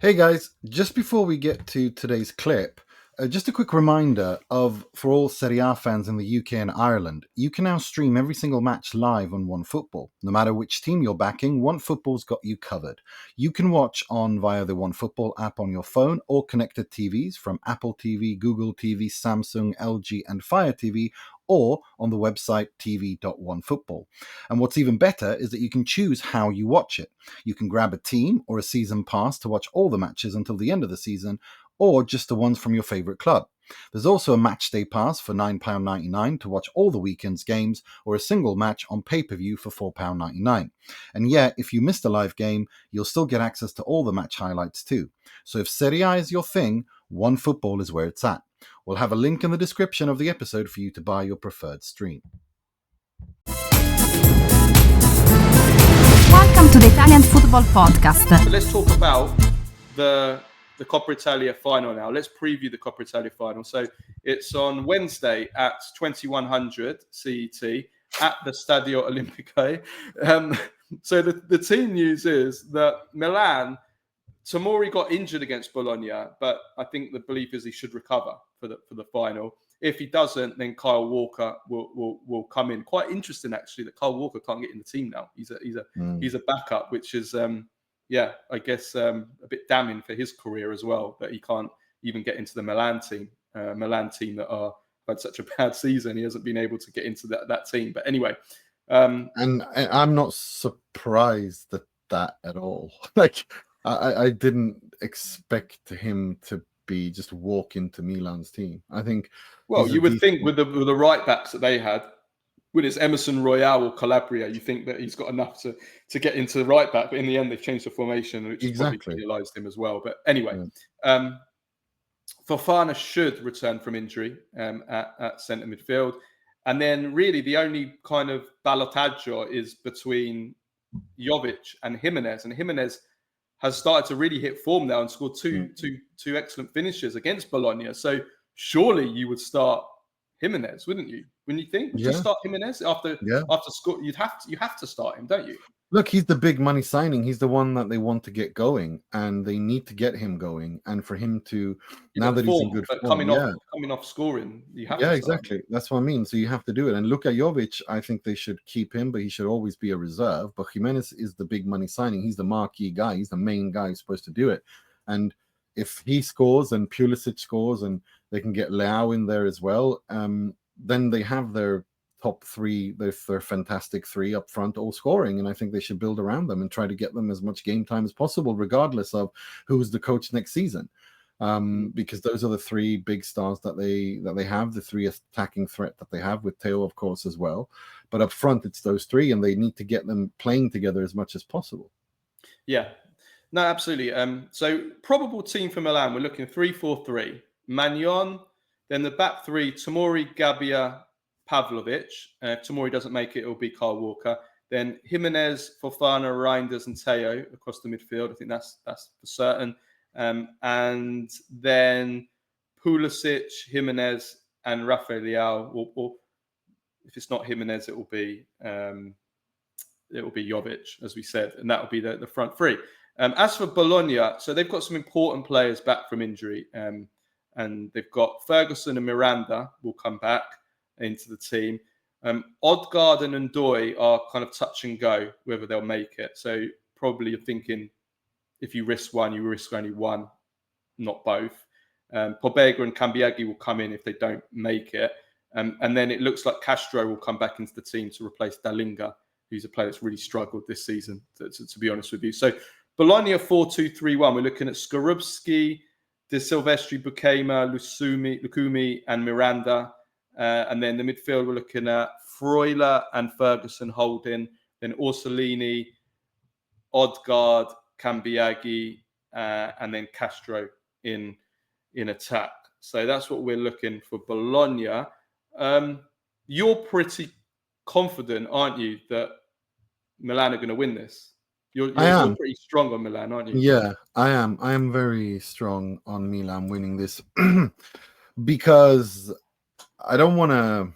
Hey guys, just before we get to today's clip, just a quick reminder for all Serie A fans in the UK and Ireland, you can now stream every single match live on OneFootball. No matter which team you're backing, OneFootball's got you covered. You can watch via the OneFootball app on your phone or connected TVs from Apple TV, Google TV, Samsung, LG, and Fire TV, or on the website tv.onefootball. And what's even better is that you can choose how you watch it. You can grab a team or a season pass to watch all the matches until the end of the season, or just the ones from your favourite club. There's also a match day pass for £9.99 to watch all the weekend's games, or a single match on pay-per-view for £4.99. And yeah, if you missed a live game, you'll still get access to all the match highlights too. So if Serie A is your thing, OneFootball is where it's at. We'll have a link in the description of the episode for you to buy your preferred stream. Welcome to the Italian Football Podcast. So let's talk about the Coppa Italia final now. Let's preview the Coppa Italia final. So it's on Wednesday at 2100 CET at the Stadio Olimpico. So the team news is that Milan, Tomori got injured against Bologna, but I think the belief is he should recover for the final. If he doesn't, then Kyle Walker will come in. Quite interesting, actually, that Kyle Walker can't get in the team now. He's a backup, which is I guess a bit damning for his career as well, that he can't even get into the Milan team. Milan team that had such a bad season, he hasn't been able to get into that team. But anyway, and I'm not surprised at that at all. Like I didn't expect him to be just walk into Milan's team. I think. Well, you would think with the right backs that they had, when it's Emerson Royale or Calabria, you think that he's got enough to get into the right back. But in the end, they've changed the formation, which probably penalised him as well. But anyway, Fofana should return from injury at centre midfield. And then really the only kind of ballottaggio is between Jovic and Jimenez. And Jimenez has started to really hit form now and scored two excellent finishes against Bologna. So surely you would start Jimenez, wouldn't you? When you think, would you start Jimenez after score? You have to start him, don't you? Look, he's the big money signing. He's the one that they want to get going, and they need to get him going. And for him to he's in good form, coming off scoring, you have to exactly. That's what I mean. So you have to do it. And look at Jovic. I think they should keep him, but he should always be a reserve. But Jimenez is the big money signing. He's the marquee guy. He's the main guy who's supposed to do it. And if he scores and Pulisic scores, and they can get Leao in there as well, then they have their top three, their fantastic three up front, all scoring. And I think they should build around them and try to get them as much game time as possible, regardless of who's the coach next season. Because those are the three big stars that they have, the three attacking threat that they have, with Theo, of course, as well. But up front, it's those three, and they need to get them playing together as much as possible. Yeah. No, absolutely. So probable team for Milan, we're looking 3-4-3. Magnon, then the back three, Tomori, Gabbia, Pavlovic. If Tomori doesn't make it, it'll be Kyle Walker. Then Jimenez, Fofana, Reinders, and Theo across the midfield. I think that's for certain. And then Pulisic, Jimenez, and Rafael Leao. Or if it's not Jimenez, it will be Jovic, as we said, and that will be the front three. As for Bologna, so they've got some important players back from injury, and they've got Ferguson and Miranda will come back into the team. Odegaard and Ndoye are kind of touch and go whether they'll make it. So probably you're thinking if you risk one, you risk only one, not both. Pobega and Cambiaghi will come in if they don't make it. And then it looks like Castro will come back into the team to replace Dalinga, who's a player that's really struggled this season, to be honest with you. So Bologna 4-2-3-1. We're looking at Skorupski, De Silvestri, Bukema, Lukumi, and Miranda. And then the midfield, we're looking at Freuler and Ferguson holding, then Orsolini, Odegaard, Cambiaghi, and then Castro in attack. So that's what we're looking for Bologna. You're pretty confident, aren't you, that Milan are going to win this? You're pretty strong on Milan, aren't you? Yeah, I am. I am very strong on Milan winning this because I don't want to.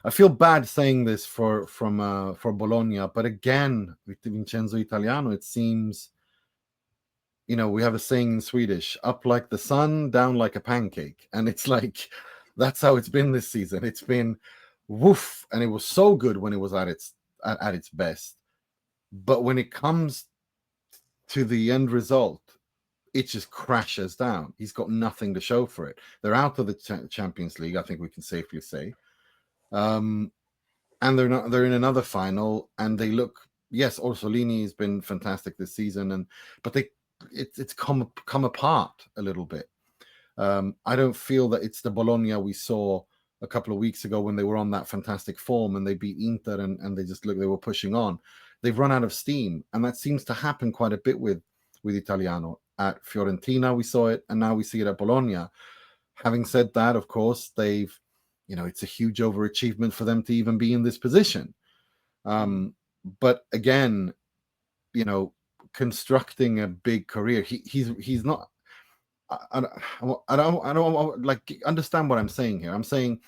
I feel bad saying this for Bologna, but again, with Vincenzo Italiano, it seems we have a saying in Swedish: "Up like the sun, down like a pancake," and it's like that's how it's been this season. It's been woof, and it was so good when it was at its best, but when it comes to the end result, it just crashes down. He's got nothing to show for it. They're out of the Champions League, I think we can safely say. And they're in another final, and they look. Yes, Orsolini has been fantastic this season, but it's come apart a little bit. I don't feel that it's the Bologna we saw a couple of weeks ago when they were on that fantastic form and they beat Inter and they were pushing on. They've run out of steam, and that seems to happen quite a bit with Italiano. At Fiorentina, we saw it, and now we see it at Bologna. Having said that, of course, it's a huge overachievement for them to even be in this position. But again, constructing a big career, he's not. I don't like understand what I'm saying here. I'm saying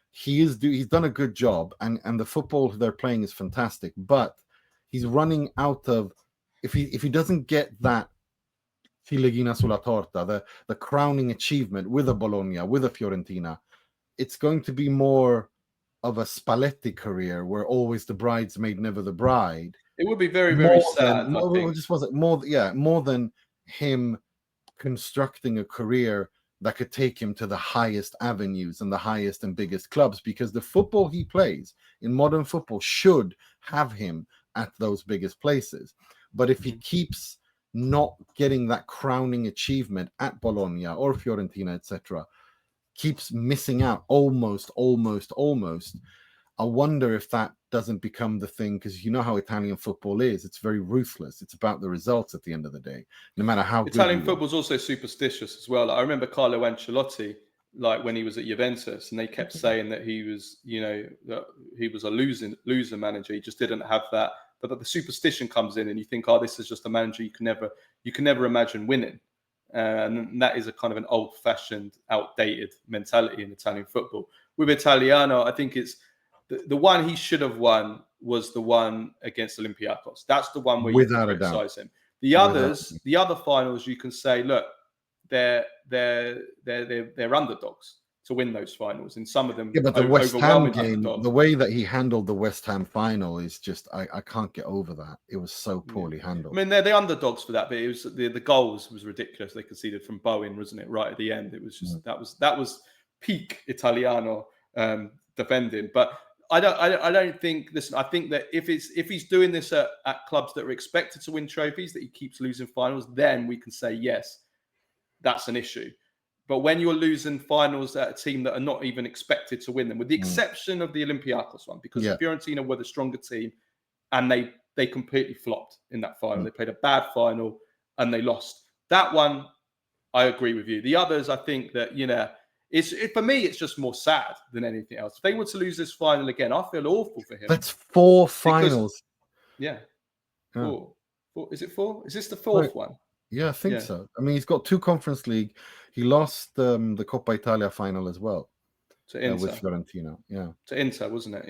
he's done a good job, and the football they're playing is fantastic, but he's running out of if he doesn't get that filigrina sulla torta, the crowning achievement with a Bologna, with a Fiorentina, it's going to be more of a Spalletti career where always the bridesmaid, never the bride. It would be very, very sad. More than him constructing a career that could take him to the highest avenues and the highest and biggest clubs, because the football he plays in modern football should have him at those biggest places. But if he keeps not getting that crowning achievement at Bologna or Fiorentina, etc., keeps missing out almost, I wonder if that doesn't become the thing, because you know how Italian football is. It's very ruthless. It's about the results at the end of the day, no matter how Italian football is also superstitious as well. Like, I remember Carlo Ancelotti, like when he was at Juventus, and they kept saying that he was, that he was a loser manager. He just didn't have that. But the superstition comes in, and you think, oh, this is just a manager you can never imagine winning. And that is a kind of an old-fashioned, outdated mentality in Italian football. With Italiano, I think it's the one he should have won was the one against Olympiacos. That's the one where you can criticize him. The others, the other finals, you can say, look, they're underdogs to win those finals, and some of them. Yeah, but the West Ham game, the way that he handled the West Ham final is just I can't get over that. It was so poorly handled. I mean, they're the underdogs for that, but it was the goals was ridiculous. They conceded from Bowen, wasn't it? Right at the end, it was just that was peak Italiano defending. But I don't think. Listen, I think that if he's doing this at clubs that are expected to win trophies, that he keeps losing finals, then we can say yes, that's an issue. But when you're losing finals at a team that are not even expected to win them, with the exception of the Olympiacos one, because Fiorentina were the stronger team, and they completely flopped in that final. They played a bad final and they lost. That one, I agree with you. The others, I think that, for me, it's just more sad than anything else. If they were to lose this final again, I feel awful for him. That's 4 finals. Four. Is it 4? Is this the 4th one? Yeah, I think so. I mean, he's got 2 Conference League. He lost the Coppa Italia final as well to Inter with Fiorentina. Yeah, to Inter, wasn't it?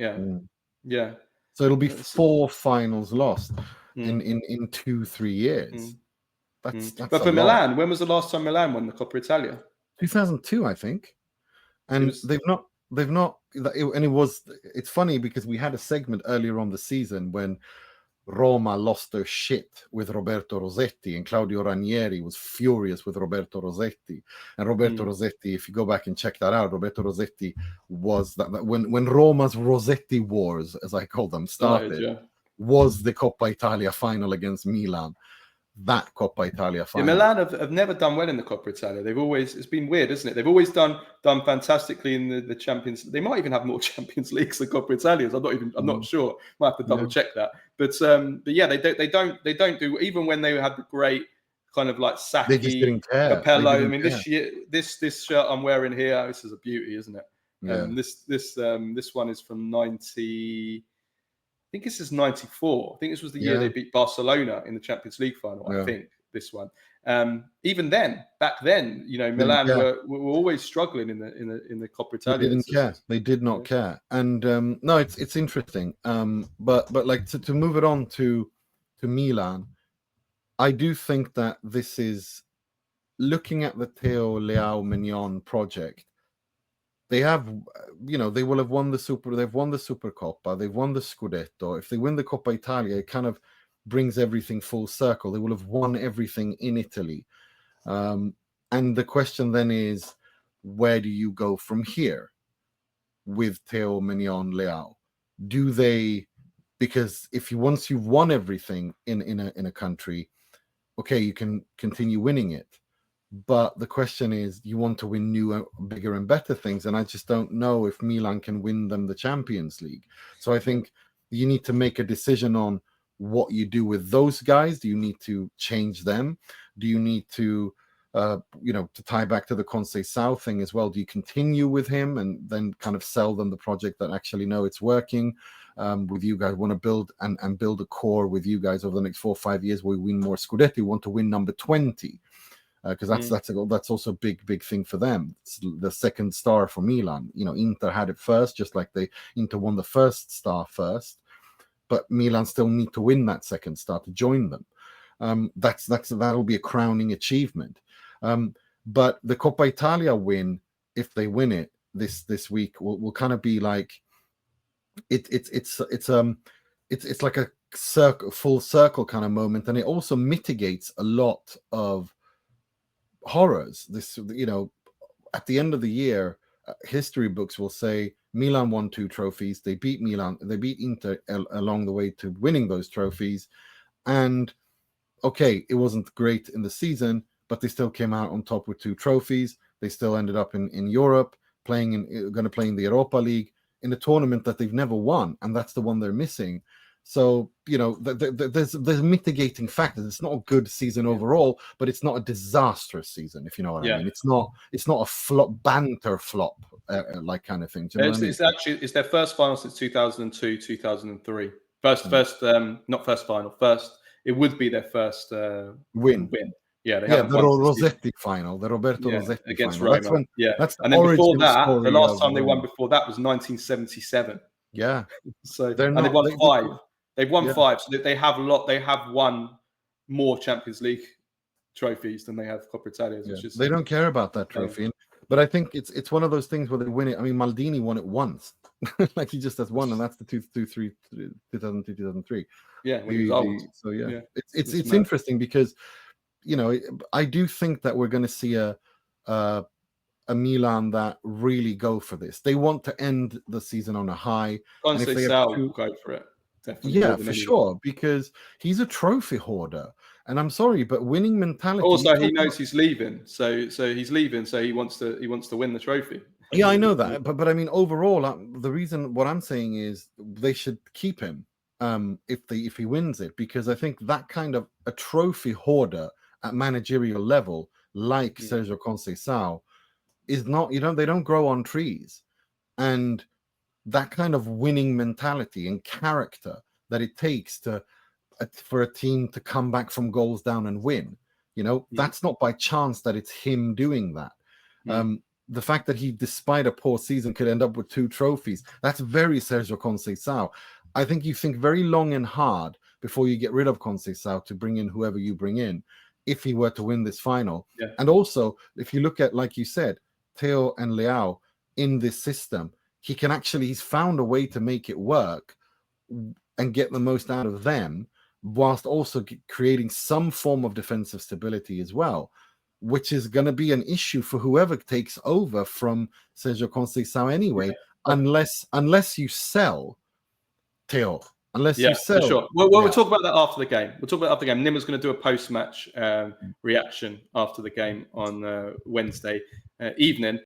Yeah. So it'll be 4 finals lost in 2-3 years. That's but for Milan, when was the last time Milan won the Coppa Italia? 2002, I think. And they've not. It's funny because we had a segment earlier on the season when Roma lost their shit with Roberto Rossetti, and Claudio Ranieri was furious with Roberto Rossetti. And Roberto Rossetti, if you go back and check that out, Roberto Rossetti was that when Roma's Rossetti Wars, as I call them, started, was the Coppa Italia final against Milan. That Coppa Italia final. Yeah, Milan have never done well in the Coppa Italia. It's been weird, isn't it? They've always done fantastically in the Champions. They might even have more Champions Leagues than Coppa Italias. I'm not sure. Might have to double check that. But yeah, they don't do, even when they had the great kind of like Sacchi, Capello. I mean, this year, this shirt I'm wearing here, this is a beauty, isn't it? Yeah. This one is from 90. I think this is 94. I think this was the year they beat Barcelona in the Champions League final. I think this one. Even then, back then, Milan were always struggling in the Coppa Italia. They didn't care. They did not care. And no, it's interesting. But like to move it on to Milan, I do think that this is looking at the Theo Leao Mignon project. They have, they will have won the they've won the Supercoppa, they've won the Scudetto. If they win the Coppa Italia, it kind of brings everything full circle. They will have won everything in Italy. And the question then is, where do you go from here with Theo Mignon Leao? Do they, because once you've won everything in a country, okay, you can continue winning it. But the question is, you want to win new, bigger and better things. And I just don't know if Milan can win them the Champions League. So I think you need to make a decision on what you do with those guys. Do you need to change them? Do you need to, to tie back to the Conceicao thing as well? Do you continue with him and then kind of sell them the project that actually, no, it's working with you guys, want to build and build a core with you guys over the next 4 or 5 years where we win more Scudetti, want to win number 20. Because that's also a big thing for them. It's the second star for Milan. Inter had it first, just like Inter won the first star first, but Milan still need to win that second star to join them. That'll be a crowning achievement. But the Coppa Italia win, if they win it this week, will kind of be like it's like a full circle kind of moment, and it also mitigates a lot of horrors. This, at the end of the year, history books will say Milan won 2 trophies. They beat Inter along the way to winning those trophies. And okay, it wasn't great in the season, but they still came out on top with 2 trophies. They still ended up in Europe, going to play in the Europa League, in a tournament that they've never won, and that's the one they're missing. So, there's mitigating factors. It's not a good season overall, but it's not a disastrous season, if you know what I mean. It's not a flop, banter flop, like kind of thing. Do you know what I mean? It's their first final since 2002, 2003. Not first final, first. It would be their first win. Yeah, the Rossetti final, the Roberto Rossetti against final. Roma. And then before that, the last time they won before that was 1977. Yeah. So they've won 5. They've won 5, so they have won more Champions League trophies than they have Coppa Italia. They don't care about that trophy, but I think it's one of those things where they win it. I mean, Maldini won it once, like he just has one, and that's the 2002, 2003. Yeah, when he was old. So it's interesting because I do think that we're going to see a Milan that really go for this. They want to end the season on a high. Conceicao will go for it. Definitely. Yeah, for sure, because he's a trophy hoarder. And I'm sorry, but winning mentality. Also, he knows he's leaving, so he's leaving, so he wants to win the trophy. Yeah, I know that, but I mean, overall, the reason what I'm saying is they should keep him if he wins it, because I think that kind of a trophy hoarder at managerial level, like Sergio Conceicao, is not. They don't grow on trees, and that kind of winning mentality and character that it takes for a team to come back from goals down and win. That's not by chance that it's him doing that. The fact that he, despite a poor season, could end up with 2 trophies, that's very Sergio Conceicao. I think you think very long and hard before you get rid of Conceicao to bring in whoever you bring in, if he were to win this final. And also, if you look at, like you said, Theo and Leao in this system, he's found a way to make it work and get the most out of them, whilst also creating some form of defensive stability as well, which is going to be an issue for whoever takes over from Sergio Conceicao anyway, unless you sell Theo. Unless you sell. For sure. We'll talk about that after the game. Nima's going to do a post-match reaction after the game on Wednesday evening.